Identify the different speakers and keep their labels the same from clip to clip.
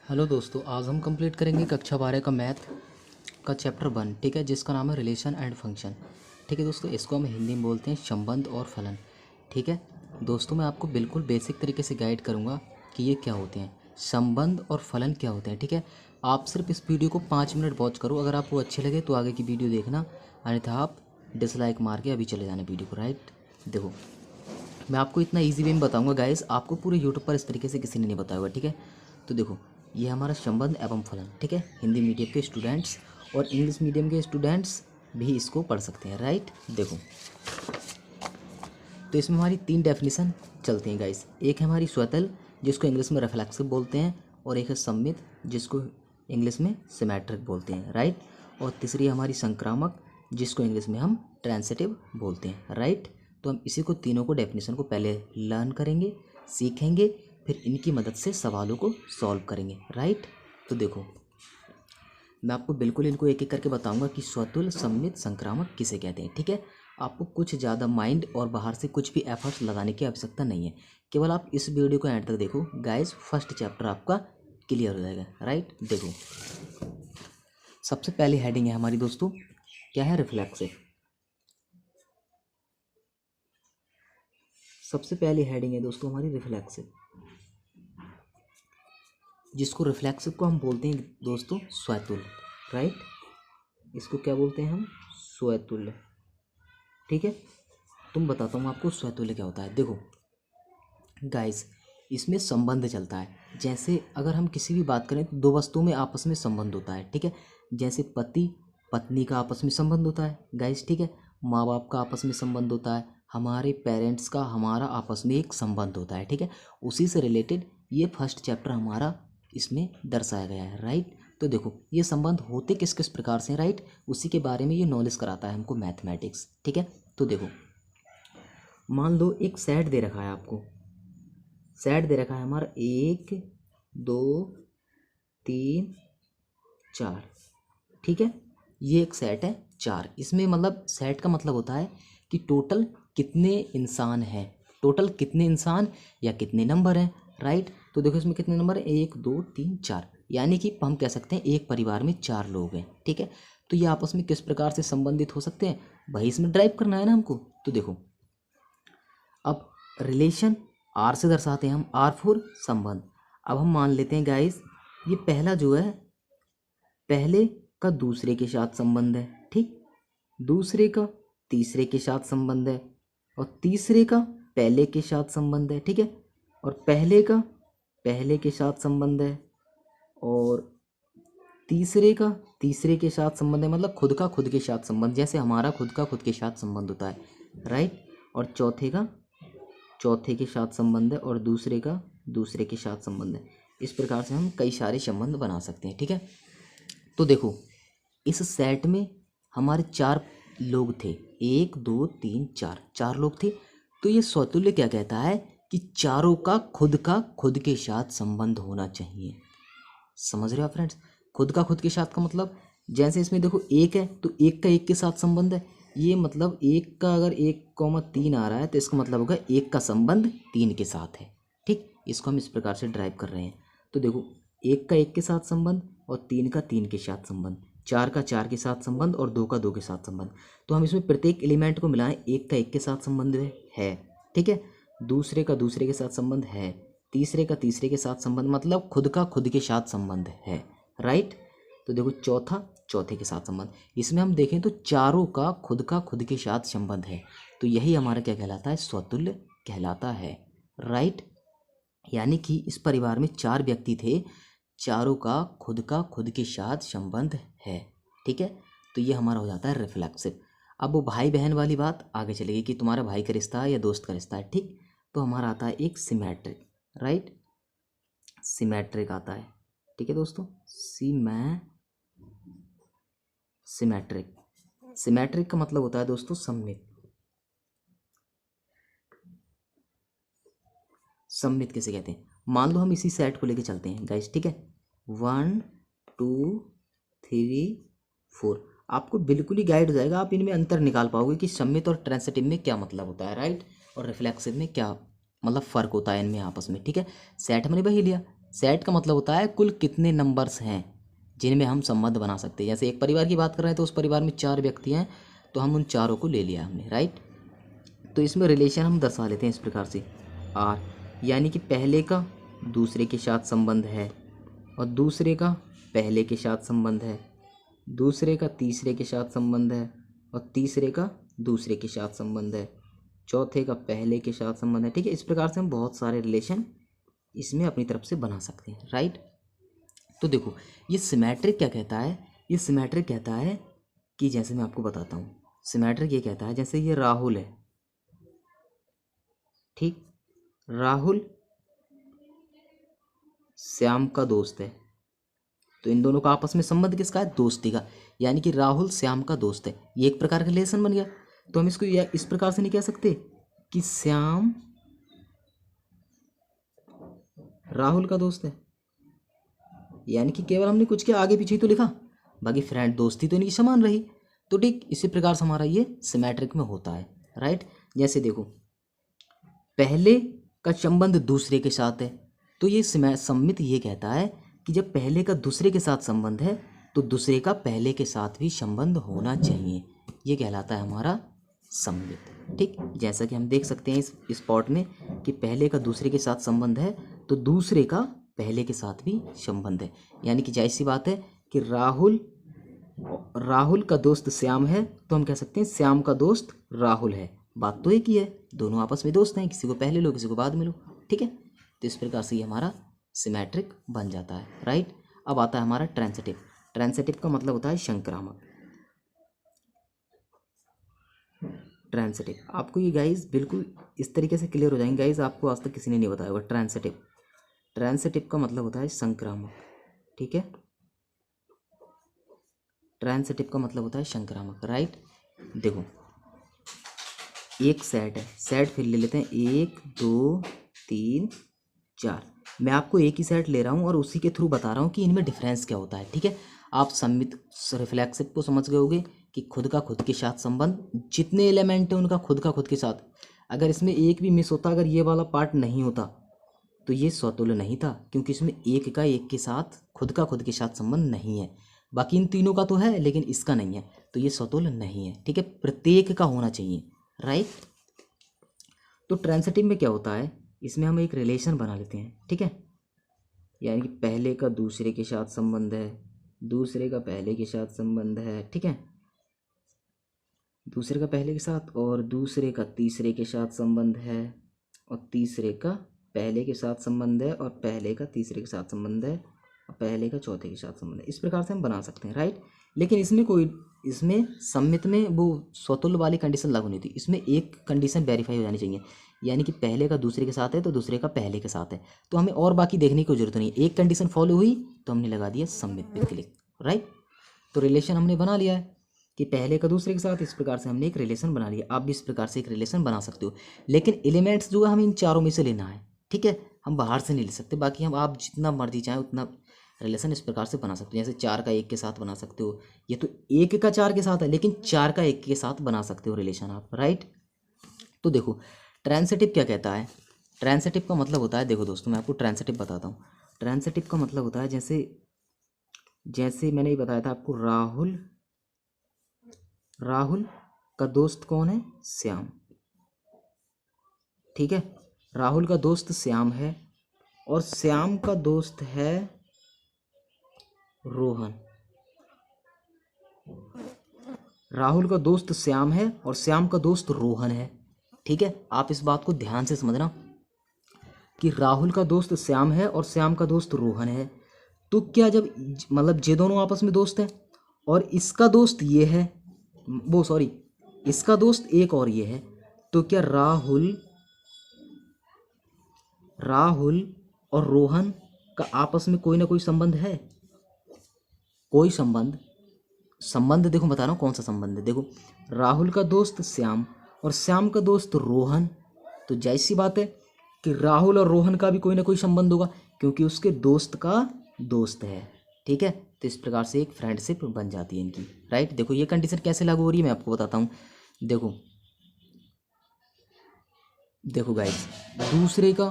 Speaker 1: Hello दोस्तों, आज हम कंप्लीट करेंगे कक्षा 12 का मैथ का चैप्टर 1। ठीक है, जिसका नाम है रिलेशन एंड फंक्शन। ठीक है दोस्तों, इसको हम हिंदी में बोलते हैं संबंध और फलन। ठीक है दोस्तों, मैं आपको बिल्कुल बेसिक तरीके से गाइड करूँगा कि ये क्या होते हैं, संबंध और फलन क्या होते हैं। ठीक है, आप सिर्फ इस वीडियो को 5 मिनट वॉच करो। अगर आपको अच्छे लगे तो आगे की वीडियो देखना, अन्यथा आप डिसलाइक मार के अभी चले जाना वीडियो को। राइट, देखो मैं आपको इतना इजी वे में बताऊंगा गाइस, आपको पूरे यूट्यूब पर इस तरीके से किसी ने नहीं बताया हुआ। ठीक है, तो देखो ये हमारा संबंध एवं फलन। ठीक है, हिंदी मीडियम के स्टूडेंट्स और इंग्लिश मीडियम के स्टूडेंट्स भी इसको पढ़ सकते हैं। राइट, देखो तो इसमें हमारी 3 डेफिनेशन चलती हैं गाइस। एक है हमारी स्वतल, जिसको इंग्लिश में रिफ्लेक्सिव बोलते हैं, और एक है सम्मित, जिसको इंग्लिश में सिमेट्रिक बोलते हैं। राइट, और तीसरी है हमारी संक्रामक, जिसको इंग्लिश में हम ट्रांसिटिव बोलते हैं। राइट, तो हम इसी को तीनों को डेफिनेशन को पहले लर्न करेंगे, सीखेंगे, फिर इनकी मदद से सवालों को सॉल्व करेंगे। राइट, तो देखो मैं आपको बिल्कुल इनको एक एक करके बताऊंगा कि स्वतुल, सम्मित, संक्रामक किसे कहते हैं। ठीक है, आपको कुछ ज़्यादा माइंड और बाहर से कुछ भी एफर्ट्स लगाने की आवश्यकता नहीं है, केवल आप इस वीडियो को एंड तक देखो गाइस, फर्स्ट चैप्टर आपका क्लियर हो जाएगा। राइट, देखो सबसे पहली हेडिंग है हमारी दोस्तों, क्या है, रिफ्लेक्सिव। सबसे पहली हेडिंग है दोस्तों हमारी रिफ्लेक्सिव, जिसको रिफ्लेक्सिव को हम बोलते हैं दोस्तों स्वतुल्य। राइट, इसको क्या बोलते हैं हम, स्वतुल्य। ठीक है, तुम बताता हूँ आपको स्वतुल्य क्या होता है। देखो गाइस, इसमें संबंध चलता है। जैसे अगर हम किसी भी बात करें तो दो वस्तुओं में आपस में संबंध होता है। ठीक है, जैसे पति पत्नी का आपस में संबंध होता है गाइस। ठीक है, माँ बाप का आपस में संबंध होता है, हमारे पेरेंट्स का हमारा आपस में एक संबंध होता है। ठीक है, उसी से रिलेटेड ये फर्स्ट चैप्टर हमारा इसमें दर्शाया गया है। राइट, तो देखो ये संबंध होते किस किस प्रकार से, राइट, उसी के बारे में ये नॉलेज कराता है हमको मैथमेटिक्स। ठीक है, तो देखो मान लो एक सेट दे रखा है आपको, सेट दे रखा है हमारा 1 2 3 4। ठीक है, ये एक सेट है 4। इसमें मतलब सेट का मतलब होता है कि टोटल कितने इंसान हैं, टोटल कितने इंसान या कितने नंबर हैं। राइट, तो देखो इसमें कितने नंबर हैं, 1 2 3 4, यानी कि हम कह सकते हैं एक परिवार में 4 लोग हैं। ठीक है, तो ये आपस में किस प्रकार से संबंधित हो सकते हैं, वही इसमें ड्राइव करना है ना हमको। तो देखो अब रिलेशन आर से दर्शाते हैं हम, आर फॉर संबंध। अब हम मान लेते हैं गाइस, ये पहला जो है, पहले का दूसरे के साथ संबंध है। ठीक, दूसरे का तीसरे के साथ संबंध है, और तीसरे का पहले के साथ संबंध है। ठीक है, और पहले का पहले के साथ संबंध है, और तीसरे का तीसरे के साथ संबंध है, मतलब खुद का खुद के साथ संबंध, जैसे हमारा खुद का खुद के साथ संबंध होता है। राइट, और चौथे का चौथे के साथ संबंध है, और दूसरे का दूसरे के साथ संबंध है। इस प्रकार से हम कई सारे संबंध बना सकते हैं। ठीक है, तो देखो इस सेट में हमारे 4 लोग थे, 1 2 3 4, 4 लोग थे। तो ये स्वतुल्य क्या कहता है कि चारों का खुद के साथ संबंध होना चाहिए। समझ रहे हो फ्रेंड्स, खुद का साथ का मतलब, जैसे इसमें देखो एक है तो एक का एक के साथ संबंध है, ये मतलब एक का अगर 1,3 आ रहा है तो इसका मतलब होगा एक का संबंध 3 के साथ है। ठीक, इसको हम इस प्रकार से ड्राइव कर रहे हैं। तो देखो एक का एक के साथ संबंध, और 3 का 3 के साथ संबंध, 4 का 4 के साथ संबंध, और 2 का 2 के साथ संबंध। तो हम इसमें प्रत्येक एलिमेंट को मिलाएं, एक का एक के साथ संबंध है। ठीक है, दूसरे का दूसरे के साथ संबंध है, तीसरे का तीसरे के साथ संबंध, मतलब खुद का खुद के साथ संबंध है। राइट, तो देखो चौथा चौथे के साथ संबंध, इसमें हम देखें तो चारों का खुद के साथ संबंध है। तो यही हमारा क्या कहलाता है, स्वतुल्य कहलाता है। राइट, यानी कि इस परिवार में 4 व्यक्ति थे, चारों का खुद के साथ संबंध है। ठीक है, तो ये हमारा हो जाता है रिफ्लेक्सिव। अब वो भाई बहन वाली बात आगे चलेगी कि तुम्हारा भाई का रिश्ता है या दोस्त का रिश्ता है। ठीक, तो हमारा आता है एक सिमेट्रिक। राइट, सिमेट्रिक आता है। ठीक है दोस्तों, सिमेट्रिक सिमेट्रिक का मतलब होता है दोस्तों सममित। सममित किसे कहते हैं, मान लो हम इसी सेट को लेके चलते हैं गाइस। ठीक है, 1 2 3 4, आपको बिल्कुल ही गाइड हो जाएगा, आप इनमें अंतर निकाल पाओगे कि सममित और ट्रांसिटिव में क्या मतलब होता है। राइट, और रिफ्लेक्सिव में क्या मतलब फ़र्क होता है इनमें आपस में। ठीक है, सेट हमने वही लिया, सेट का मतलब होता है कुल कितने नंबर्स हैं जिनमें हम संबंध बना सकते हैं। जैसे एक परिवार की बात कर रहे हैं तो उस परिवार में 4 व्यक्ति हैं, तो हम उन चारों को ले लिया हमने, राइट। तो इसमें रिलेशन हम दर्शा लेते हैं इस प्रकार से, आर यानी कि पहले का दूसरे के साथ संबंध है, और दूसरे का पहले के साथ संबंध है, दूसरे का तीसरे के साथ संबंध है, और तीसरे का दूसरे के साथ संबंध है, चौथे का पहले के साथ संबंध है। ठीक है, इस प्रकार से हम बहुत सारे रिलेशन इसमें अपनी तरफ से बना सकते हैं, राइट। तो देखो ये सिमेट्रिक क्या कहता है, ये सिमेट्रिक कहता है कि जैसे मैं आपको बताता हूँ, सिमेट्रिक ये कहता है जैसे ये राहुल है, ठीक, राहुल श्याम का दोस्त है, तो इन दोनों का आपस में संबंध किसका है, दोस्ती का, यानी कि राहुल श्याम का दोस्त है। ये एक प्रकार का रिलेशन बन गया। तो हम इसको इस प्रकार से नहीं कह सकते कि श्याम राहुल का दोस्त है, यानी कि केवल हमने कुछ के आगे पीछे ही तो लिखा, बाकी फ्रेंड दोस्ती तो इनकी समान रही। तो ठीक इसी प्रकार से हमारा ये सिमेट्रिक में होता है, राइट। जैसे देखो पहले का संबंध दूसरे के साथ है, तो ये सममित ये कहता है कि जब पहले का दूसरे के साथ संबंध है तो दूसरे का पहले के साथ भी संबंध होना चाहिए, ये कहलाता है हमारा सममित। ठीक, जैसा कि हम देख सकते हैं इस पार्ट में कि पहले का दूसरे के साथ संबंध है तो दूसरे का पहले के साथ भी संबंध है, यानी कि जाहिर सी बात है कि राहुल का दोस्त श्याम है, तो हम कह सकते हैं श्याम का दोस्त राहुल है। बात तो एक ही है, दोनों आपस में दोस्त हैं, किसी को पहले लो किसी को बाद में लो। ठीक है, तो इस प्रकार से ये हमारा सिमेट्रिक बन जाता है, राइट। अब आता है हमारा ट्रांसिटिव। ट्रांसिटिव का मतलब होता है संक्रामक। ट्रांसिटिव आपको ये गाइज बिल्कुल इस तरीके से क्लियर हो जाएंगे गाइज, आपको आज तक किसी ने नहीं बताया होगा। ट्रांसिटिव का मतलब होता है संक्रामक। ठीक है, ट्रांसिटिव का मतलब होता है संक्रामक, राइट। देखो एक सेट है, सेट फिर ले लेते हैं 1 2 3 4। मैं आपको एक ही सेट ले रहा हूँ और उसी के थ्रू बता रहा हूँ कि इनमें डिफरेंस क्या होता है। ठीक है, आप सममित रिफ्लेक्सिव को समझ गए होगे कि खुद का खुद के साथ संबंध, जितने एलिमेंट हैं उनका खुद का खुद के साथ, अगर इसमें एक भी मिस होता, अगर ये वाला पार्ट नहीं होता तो ये स्वतुल्य नहीं था, क्योंकि इसमें एक का एक के साथ खुद का खुद के साथ संबंध नहीं है। बाकी इन तीनों का तो है लेकिन इसका नहीं है, तो ये स्वतुल्य नहीं है। ठीक है, प्रत्येक का होना चाहिए, राइट। तो ट्रांसिटिव में क्या होता है, इसमें हम एक रिलेशन बना लेते हैं। ठीक है, यानी कि पहले का दूसरे के साथ संबंध है, दूसरे का पहले के साथ संबंध है। ठीक है, दूसरे का पहले के साथ, और दूसरे का तीसरे के साथ संबंध है, और तीसरे का पहले के साथ संबंध है, और पहले का तीसरे के साथ संबंध है, और पहले का चौथे के साथ संबंध है। इस प्रकार से हम बना सकते हैं, राइट। लेकिन इसमें सम्मित में वो स्वतुल्य वाली कंडीशन लागू नहीं थी, इसमें एक कंडीशन वेरीफाई हो जानी चाहिए, यानी कि पहले का दूसरे के साथ है तो दूसरे का पहले के साथ है, तो हमें और बाकी देखने की जरूरत नहीं। एक कंडीशन फॉलो हुई तो हमने लगा दिया सम्मित पे क्लिक, राइट। तो रिलेशन हमने बना लिया है कि पहले का दूसरे के साथ, इस प्रकार से हमने एक रिलेशन बना लिया। आप भी इस प्रकार से एक रिलेशन बना सकते हो, लेकिन एलिमेंट्स जो है हमें इन चारों में से लेना है। ठीक है, हम बाहर से नहीं ले सकते, बाकी हम आप जितना मर्जी चाहें उतना रिलेशन इस प्रकार से बना सकते हो। जैसे 4 का 1 के साथ बना सकते हो, ये तो 1 का 4 के साथ है, लेकिन 4 का 1 के साथ बना सकते हो रिलेशन आप, राइट। तो देखो ट्रांसिटिव क्या कहता है, ट्रांसिटिव का मतलब होता है, देखो दोस्तों मैं आपको ट्रांसिटिव बताता हूँ। ट्रांसिटिव का मतलब होता है जैसे मैंने ये बताया था आपको, राहुल का दोस्त कौन है, श्याम। ठीक है, राहुल का दोस्त श्याम है और श्याम का दोस्त है रोहन। राहुल का दोस्त श्याम है और श्याम का दोस्त रोहन है। ठीक है, आप इस बात को ध्यान से समझना कि राहुल का दोस्त श्याम है और श्याम का दोस्त रोहन है। तो क्या जब मतलब ये दोनों आपस में दोस्त हैं और इसका दोस्त ये है, इसका दोस्त एक और ये है, तो क्या राहुल और रोहन का आपस में कोई ना कोई संबंध है? कोई संबंध देखो बता रहा हूँ कौन सा संबंध है। देखो राहुल का दोस्त श्याम और श्याम का दोस्त रोहन, तो जैसी बात है कि राहुल और रोहन का भी कोई ना कोई संबंध होगा क्योंकि उसके दोस्त का दोस्त है। ठीक है, तो इस प्रकार से एक फ्रेंडशिप बन जाती है इनकी, राइट। देखो ये कंडीशन कैसे लागू हो रही है मैं आपको बताता हूँ। देखो गाइस, दूसरे का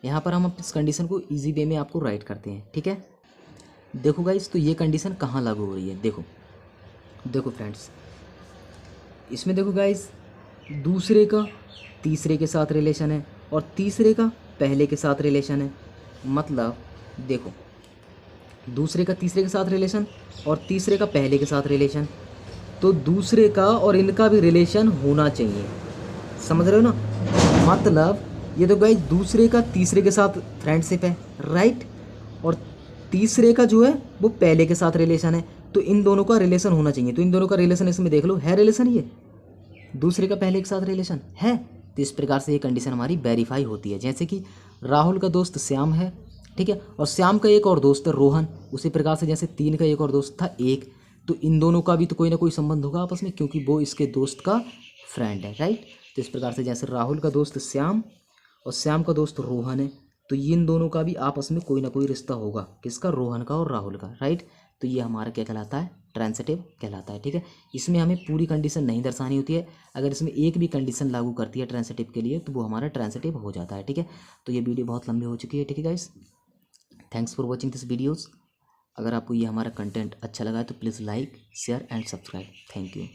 Speaker 1: यहाँ पर हम इस कंडीशन को इजी वे में आपको राइट करते हैं, ठीक है। देखो गाइस, तो ये कंडीशन कहाँ लागू हो रही है, देखो देखो फ्रेंड्स, इसमें देखो गाइस, दूसरे का तीसरे के साथ रिलेशन है और तीसरे का पहले के साथ रिलेशन है। मतलब देखो, दूसरे का तीसरे के साथ रिलेशन और तीसरे का पहले के साथ रिलेशन, तो दूसरे का और इनका भी रिलेशन होना चाहिए, समझ रहे हो ना। मतलब ये तो गाइस दूसरे का तीसरे के साथ फ्रेंडशिप है, राइट, और तीसरे का जो है वो पहले के साथ रिलेशन है, तो इन दोनों का रिलेशन होना चाहिए। तो इन दोनों का रिलेशन इसमें देख लो, है रिलेशन, ये दूसरे का पहले के साथ रिलेशन है। तो इस प्रकार से ये कंडीशन हमारी वेरीफाई होती है। जैसे कि राहुल का दोस्त श्याम है, ठीक है, और श्याम का एक और दोस्त है रोहन। उसी प्रकार से जैसे 3 का एक और दोस्त था 1, तो इन दोनों का भी तो कोई ना कोई संबंध होगा आपस में, क्योंकि वो इसके दोस्त का फ्रेंड है, राइट। तो इस प्रकार से जैसे राहुल का दोस्त श्याम और श्याम का दोस्त रोहन है, तो इन दोनों का भी आपस में कोई ना कोई रिश्ता होगा, किसका, रोहन का और राहुल का, राइट। तो ये हमारा क्या कहलाता है, ट्रांसिटिव कहलाता है, ठीक है। इसमें हमें पूरी कंडीशन नहीं दर्शानी होती है, अगर इसमें एक भी कंडीशन लागू करती है ट्रांसिटिव के लिए तो वो हमारा ट्रांसिटिव हो जाता है, ठीक है। तो ये वीडियो बहुत लंबी हो चुकी है, ठीक है guys, thanks for watching this videos. अगर आपको ये हमारा कंटेंट अच्छा लगा है तो please like, share and subscribe. Thank you.